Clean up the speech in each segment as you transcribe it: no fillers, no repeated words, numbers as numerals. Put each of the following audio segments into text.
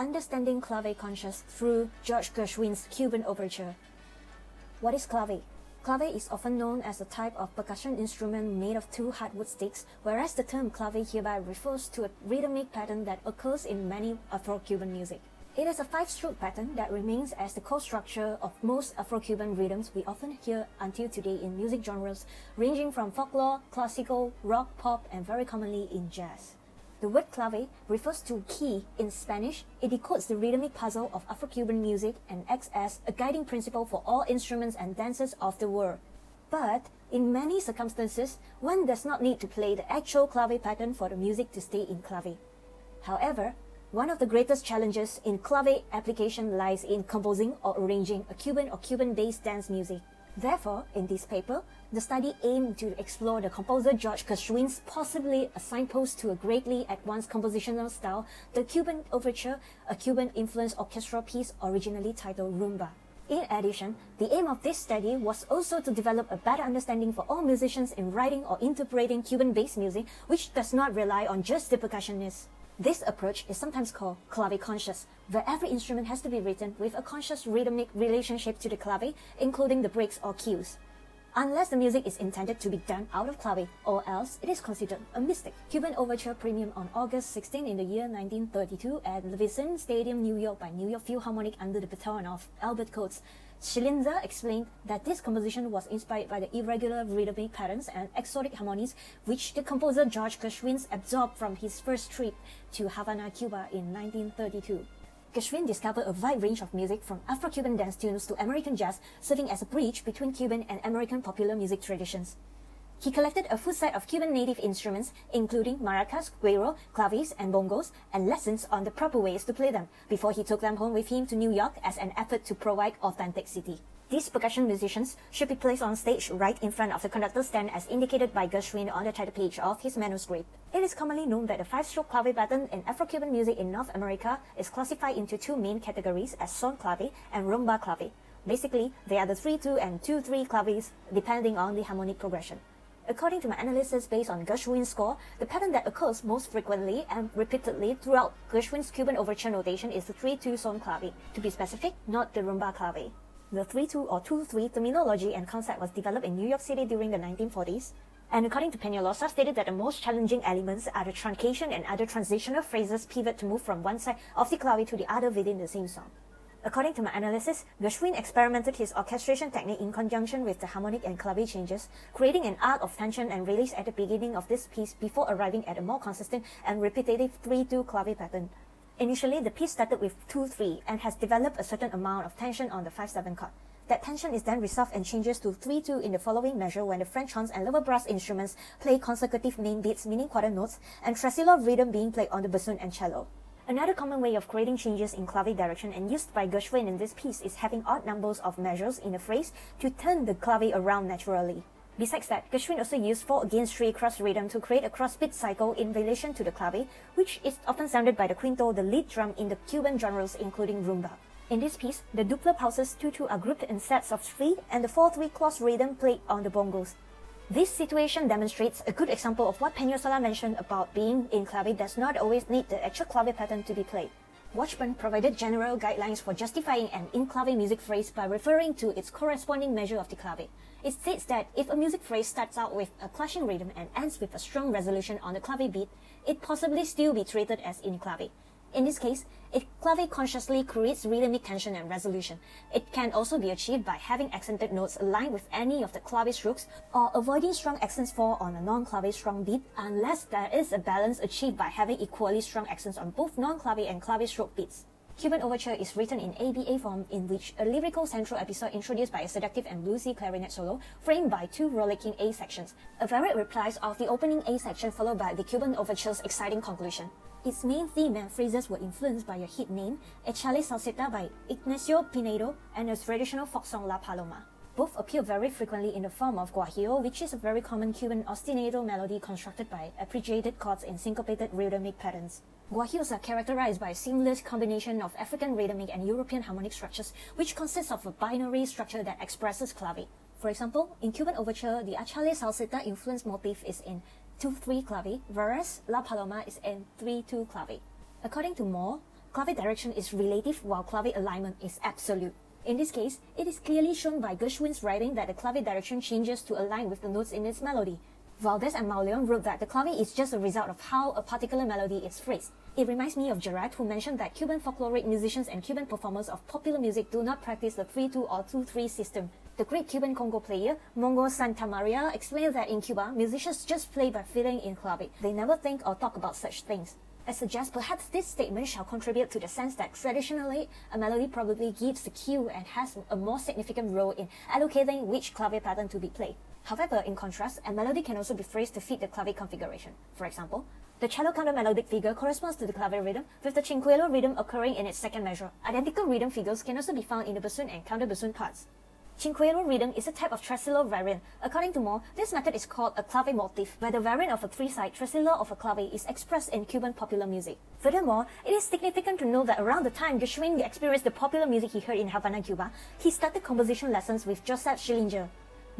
Understanding Clave Conscious through George Gershwin's Cuban Overture. What is clave? Clave is often known as a type of percussion instrument made of two hardwood sticks, whereas the term clave hereby refers to a rhythmic pattern that occurs in many Afro-Cuban music. It is a 5-stroke pattern that remains as the core structure of most Afro-Cuban rhythms we often hear until today in music genres ranging from folklore, classical, rock, pop, and very commonly in jazz. The word clave refers to key in Spanish. It decodes the rhythmic puzzle of Afro-Cuban music and acts as a guiding principle for all instruments and dances of the world. But in many circumstances, one does not need to play the actual clave pattern for the music to stay in clave. However, one of the greatest challenges in clave application lies in composing or arranging a Cuban or Cuban-based dance music. Therefore, in this paper, the study aimed to explore the composer George Gershwin's possibly a signpost to a greatly advanced compositional style, the Cuban Overture, a Cuban-influenced orchestral piece originally titled Rumba. In addition, the aim of this study was also to develop a better understanding for all musicians in writing or interpreting Cuban-based music, which does not rely on just the percussionists. This approach is sometimes called clave conscious, where every instrument has to be written with a conscious rhythmic relationship to the clave, including the breaks or cues. Unless the music is intended to be done out of clave, or else it is considered a mistake. Cuban Overture premiered on August 16 in the year 1932 at Levison Stadium, New York by New York Philharmonic under the baton of Albert Coates. Schillinger explained that this composition was inspired by the irregular rhythmic patterns and exotic harmonies which the composer George Gershwin absorbed from his first trip to Havana, Cuba in 1932. Gershwin discovered a wide range of music from Afro-Cuban dance tunes to American jazz, serving as a bridge between Cuban and American popular music traditions. He collected a full set of Cuban native instruments, including maracas, güiro, claves, and bongos, and lessons on the proper ways to play them, before he took them home with him to New York as an effort to provide authenticity. These percussion musicians should be placed on stage right in front of the conductor's stand as indicated by Gershwin on the title page of his manuscript. It is commonly known that the 5-stroke clave pattern in Afro-Cuban music in North America is classified into two main categories as son clave and rumba clave. Basically, they are the 3-2 and 2-3 claves depending on the harmonic progression. According to my analysis based on Gershwin's score, the pattern that occurs most frequently and repeatedly throughout Gershwin's Cuban Overture notation is the 3-2 son clave. To be specific, not the rumba clave. The 3-2 or 2-3 terminology and concept was developed in New York City during the 1940s, and according to Peñalosa, stated that the most challenging elements are the truncation and other transitional phrases pivot to move from one side of the clave to the other within the same song. According to my analysis, Gershwin experimented his orchestration technique in conjunction with the harmonic and clave changes, creating an arc of tension and release at the beginning of this piece before arriving at a more consistent and repetitive 3-2 clave pattern. Initially, the piece started with 2-3 and has developed a certain amount of tension on the 5-7 chord. That tension is then resolved and changes to 3-2 in the following measure when the French horns and lower brass instruments play consecutive main beats, meaning quarter notes, and tresillo rhythm being played on the bassoon and cello. Another common way of creating changes in clave direction and used by Gershwin in this piece is having odd numbers of measures in a phrase to turn the clave around naturally. Besides that, Gershwin also used 4-against-3 cross rhythm to create a cross-beat cycle in relation to the clave, which is often sounded by the quinto, the lead drum in the Cuban genres including rumba. In this piece, the Doppler pulses 2-2 are grouped in sets of 3 and the 4-3 cross rhythm played on the bongos. This situation demonstrates a good example of what Peñalosa mentioned about being in clave does not always need the actual clave pattern to be played. Washburn provided general guidelines for justifying an in-clave music phrase by referring to its corresponding measure of the clave. It states that if a music phrase starts out with a clashing rhythm and ends with a strong resolution on the clave beat, it possibly still be treated as in clave. In this case, if clave consciously creates rhythmic tension and resolution, it can also be achieved by having accented notes aligned with any of the clave strokes or avoiding strong accents fall on a non-clave strong beat unless there is a balance achieved by having equally strong accents on both non-clave and clave stroke beats. Cuban Overture is written in ABA form in which a lyrical central episode introduced by a seductive and bluesy clarinet solo framed by 2 rollicking A sections. A varied replies of the opening A section followed by the Cuban Overture's exciting conclusion. Its main theme and phrases were influenced by a hit name, Echale salsita by Ignacio Piñeiro, and a traditional folk song La Paloma. Both appear very frequently in the form of guajillo, which is a very common Cuban ostinato melody constructed by appreciated chords in syncopated rhythmic patterns. Guajillos are characterized by a seamless combination of African rhythmic and European harmonic structures, which consists of a binary structure that expresses clave. For example, in Cuban Overture, the Echale salsita influence motif is in 2-3 clave, whereas La Paloma is in 3-2 clave. According to Moore, Clave direction is relative while clave alignment is absolute. In this case, it is clearly shown by Gershwin's writing that the clave direction changes to align with the notes in its melody. Valdés and Mauleón wrote that the clave is just a result of how a particular melody is phrased. It reminds me of Gerard, who mentioned that Cuban folkloric musicians and Cuban performers of popular music do not practice the 3-2 or 2-3 system. The great Cuban Congo player, Mongo Santamaria, explained that in Cuba, musicians just play by filling in clave. They never think or talk about such things. I suggest perhaps this statement shall contribute to the sense that traditionally, a melody probably gives the cue and has a more significant role in allocating which clave pattern to be played. However, in contrast, a melody can also be phrased to fit the clave configuration. For example, the cello counter-melodic figure corresponds to the clave rhythm, with the cinquello rhythm occurring in its second measure. Identical rhythm figures can also be found in the bassoon and counter-bassoon parts. Cinquello rhythm is a type of tresillo variant. According to Moore, this method is called a clave motif, where the variant of a three-side tresillo of a clave is expressed in Cuban popular music. Furthermore, it is significant to know that around the time Gershwin experienced the popular music he heard in Havana, Cuba, he started composition lessons with Joseph Schillinger.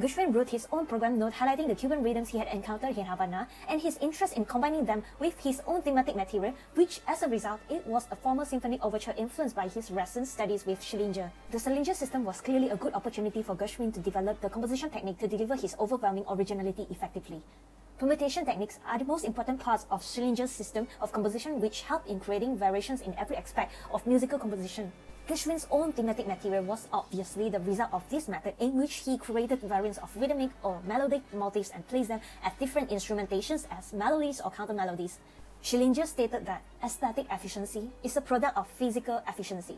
Gershwin wrote his own program note highlighting the Cuban rhythms he had encountered in Havana and his interest in combining them with his own thematic material, which, as a result, it was a formal symphonic overture influenced by his recent studies with Schillinger. The Schillinger system was clearly a good opportunity for Gershwin to develop the composition technique to deliver his overwhelming originality effectively. Permutation techniques are the most important parts of Schillinger's system of composition, which help in creating variations in every aspect of musical composition. Gershwin's own thematic material was obviously the result of this method, in which he created variants of rhythmic or melodic motifs and placed them at different instrumentations as melodies or counter-melodies. Schillinger stated that aesthetic efficiency is a product of physical efficiency.